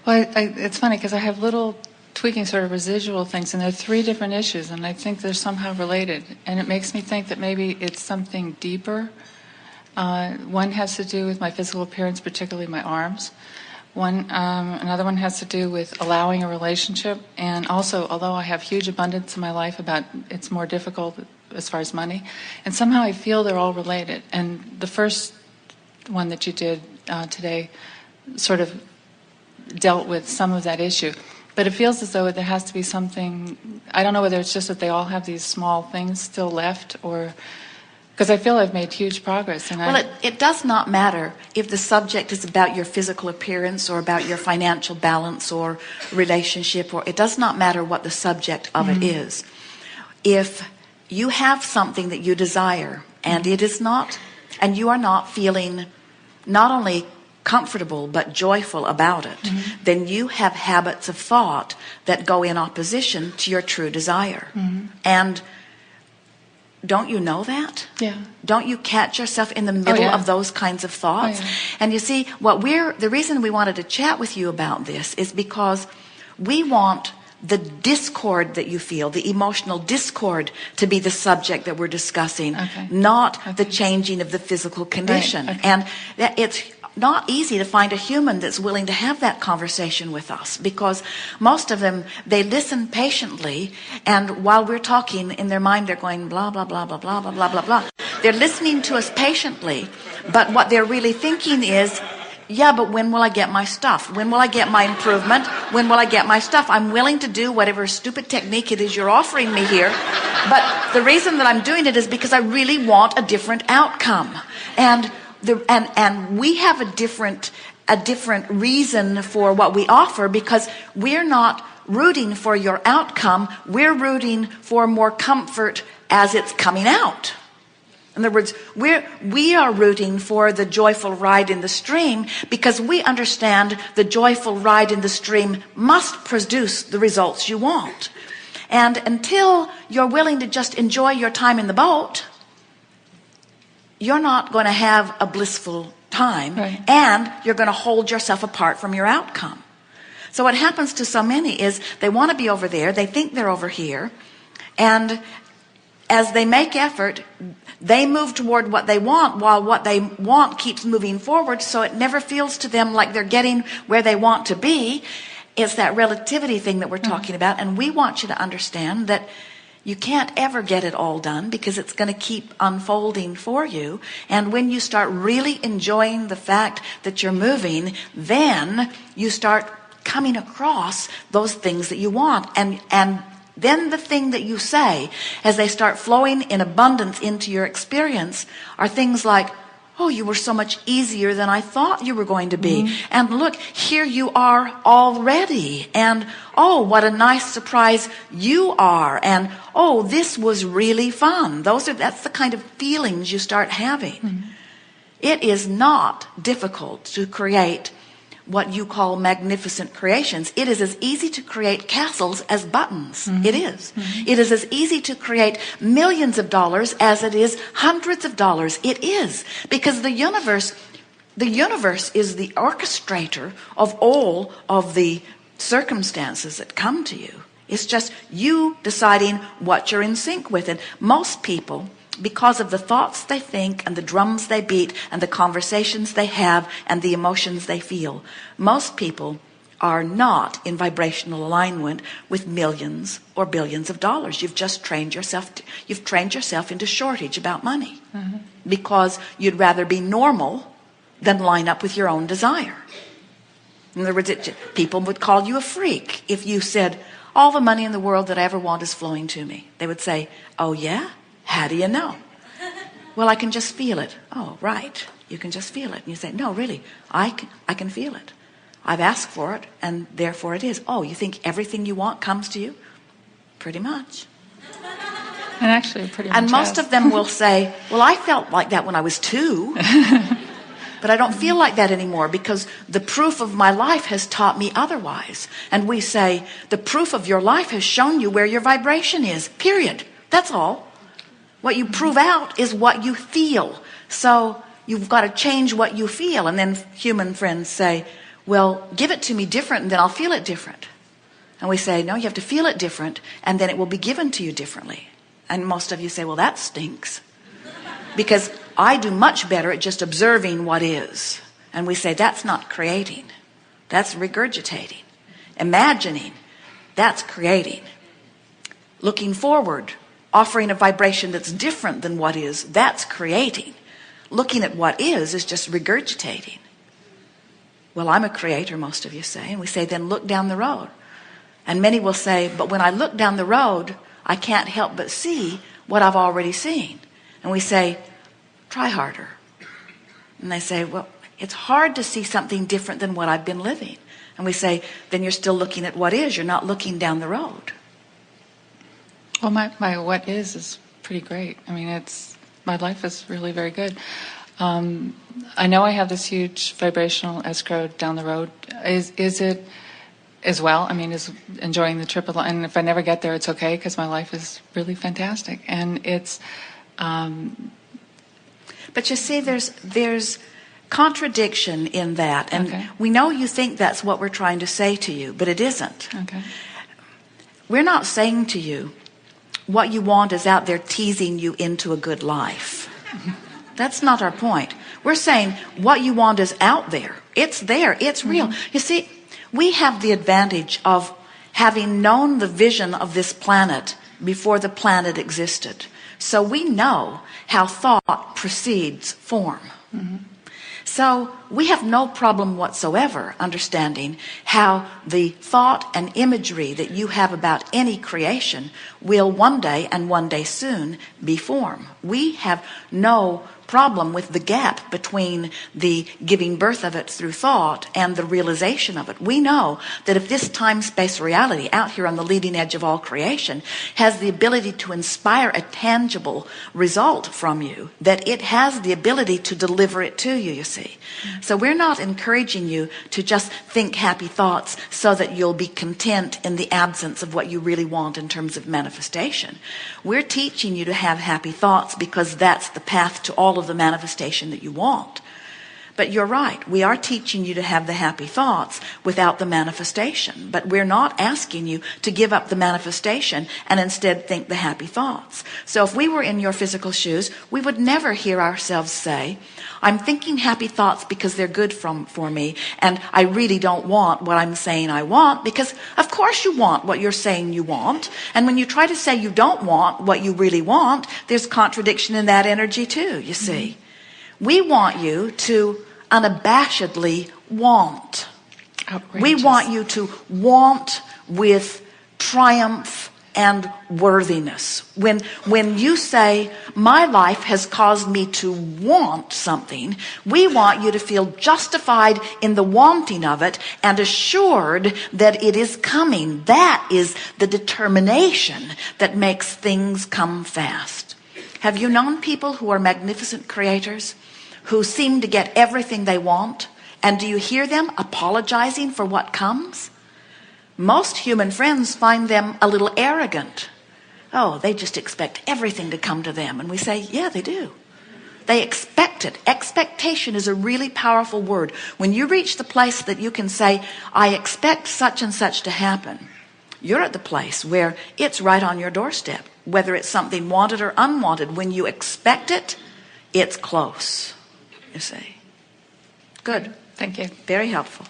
Well, it's funny because I have little tweaking sort of residual things, and there are three different issues, and I think they're somehow related. And it makes me think that maybe it's something deeper. One has to do with my physical appearance, particularly my arms. Another one has to do with allowing a relationship, and also, although I have huge abundance in my life, it's more difficult as far as money. And somehow I feel they're all related. And the first one that you did today sort of dealt with some of that issue. But it feels as though there has to be something, I don't know whether it's just that they all have these small things still left, or because I feel I've made huge progress. And it does not matter if the subject is about your physical appearance or about your financial balance or relationship, or it does not matter what the subject of it is. If you have something that you desire and it is not, and you are not feeling not only comfortable but joyful about it, then you have habits of thought that go in opposition to your true desire. And don't you know that? Yeah. Don't you catch yourself in the middle of those kinds of thoughts? And you see, the reason we wanted to chat with you about this is because we want the discord that you feel, the emotional discord, to be the subject that we're discussing, not the changing of the physical condition. And it's not easy to find a human that's willing to have that conversation with us, because most of them, they listen patiently, and while we're talking, in their mind they're going blah blah blah blah blah blah blah blah blah. They're listening to us patiently, but what they're really thinking is, yeah, but when will I get my stuff? When will I get my improvement? When will I get my stuff? I'm willing to do whatever stupid technique it is you're offering me here, but the reason that I'm doing it is because I really want a different outcome. And we have a different reason for what we offer, because we're not rooting for your outcome. We're rooting for more comfort as it's coming out. In other words, we are rooting for the joyful ride in the stream, because we understand the joyful ride in the stream must produce the results you want. And until you're willing to just enjoy your time in the boat, you're not going to have a blissful time, and you're going to hold yourself apart from your outcome. So what happens to so many is they want to be over there, they think they're over here, and as they make effort, they move toward what they want, while what they want keeps moving forward, so it never feels to them like they're getting where they want to be. It's that relativity thing that we're talking about, and we want you to understand that you can't ever get it all done, because it's going to keep unfolding for you. And when you start really enjoying the fact that you're moving, then you start coming across those things that you want. And then the thing that you say, as they start flowing in abundance into your experience, are things like, oh, you were so much easier than I thought you were going to be. And look, here you are already. And oh, what a nice surprise you are. And oh, this was really fun. That's the kind of feelings you start having. It is not difficult to create what you call magnificent creations. It is as easy to create castles as buttons. It is. It is as easy to create millions of dollars as it is hundreds of dollars. It is. Because the universe is the orchestrator of all of the circumstances that come to you. It's just you deciding what you're in sync with. And most people, because of the thoughts they think and the drums they beat and the conversations they have and the emotions they feel, most people are not in vibrational alignment with millions or billions of dollars. You've just trained yourself into shortage about money, because you'd rather be normal than line up with your own desire. In other words, people would call you a freak if you said, all the money in the world that I ever want is flowing to me. They would say, oh yeah? How do you know? Well, I can just feel it. Oh, right. You can just feel it. And you say, no, really, I can feel it. I've asked for it, and therefore it is. Oh, you think everything you want comes to you? Pretty much. And actually, pretty much. And most of them will say, well, I felt like that when I was 2. But I don't feel like that anymore, because the proof of my life has taught me otherwise. And we say, the proof of your life has shown you where your vibration is, period. That's all. What you prove out is what you feel. So you've got to change what you feel. And then human friends say, Well, give it to me different and then I'll feel it different. And we say, no, you have to feel it different and then it will be given to you differently. And most of you say, well, that stinks. Because I do much better at just observing what is. And we say, that's not creating. That's regurgitating. Imagining, that's creating. Looking forward, offering a vibration that's different than what is, that's creating. Looking at what is just regurgitating. Well, I'm a creator, most of you say. And we say, then look down the road. And many will say, but when I look down the road, I can't help but see what I've already seen. And we say, try harder. And they say, well, it's hard to see something different than what I've been living. And we say, then you're still looking at what is. You're not looking down the road. Well, my what is pretty great. I mean, my life is really very good. I know I have this huge vibrational escrow down the road. Is it as well? I mean, is enjoying the trip, and if I never get there, it's okay because my life is really fantastic. And it's. But you see, there's contradiction in that, and okay. We know you think that's what we're trying to say to you, but it isn't. Okay. We're not saying to you, what you want is out there teasing you into a good life. That's not our point. We're saying what you want is out there. It's there. It's real. Mm-hmm. You see, we have the advantage of having known the vision of this planet before the planet existed. So we know how thought precedes form. Mm-hmm. So we have no problem whatsoever understanding how the thought and imagery that you have about any creation will one day and one day soon be form. We have no problem with the gap between the giving birth of it through thought and the realization of it. We know that if this time-space reality out here on the leading edge of all creation has the ability to inspire a tangible result from you, that it has the ability to deliver it to you, you see. So we're not encouraging you to just think happy thoughts so that you'll be content in the absence of what you really want in terms of manifestation. We're teaching you to have happy thoughts because that's the path to all of the manifestation that you want. But you're right, we are teaching you to have the happy thoughts without the manifestation. But we're not asking you to give up the manifestation and instead think the happy thoughts. So if we were in your physical shoes, we would never hear ourselves say, I'm thinking happy thoughts because they're good for me, and I really don't want what I'm saying I want, because of course you want what you're saying you want. And when you try to say you don't want what you really want, there's contradiction in that energy too, you see. We want you to unabashedly want. Outrageous. We want you to want with triumph and worthiness. When you say, my life has caused me to want something, we want you to feel justified in the wanting of it and assured that it is coming. That is the determination that makes things come fast. Have you known people who are magnificent creators who seem to get everything they want? And do you hear them apologizing for what comes? Most human friends find them a little arrogant. Oh, they just expect everything to come to them. And we say, yeah, they do. They expect it. Expectation is a really powerful word. When you reach the place that you can say, I expect such and such to happen, you're at the place where it's right on your doorstep. Whether it's something wanted or unwanted, when you expect it, it's close, you see. Good. Thank you. Very helpful.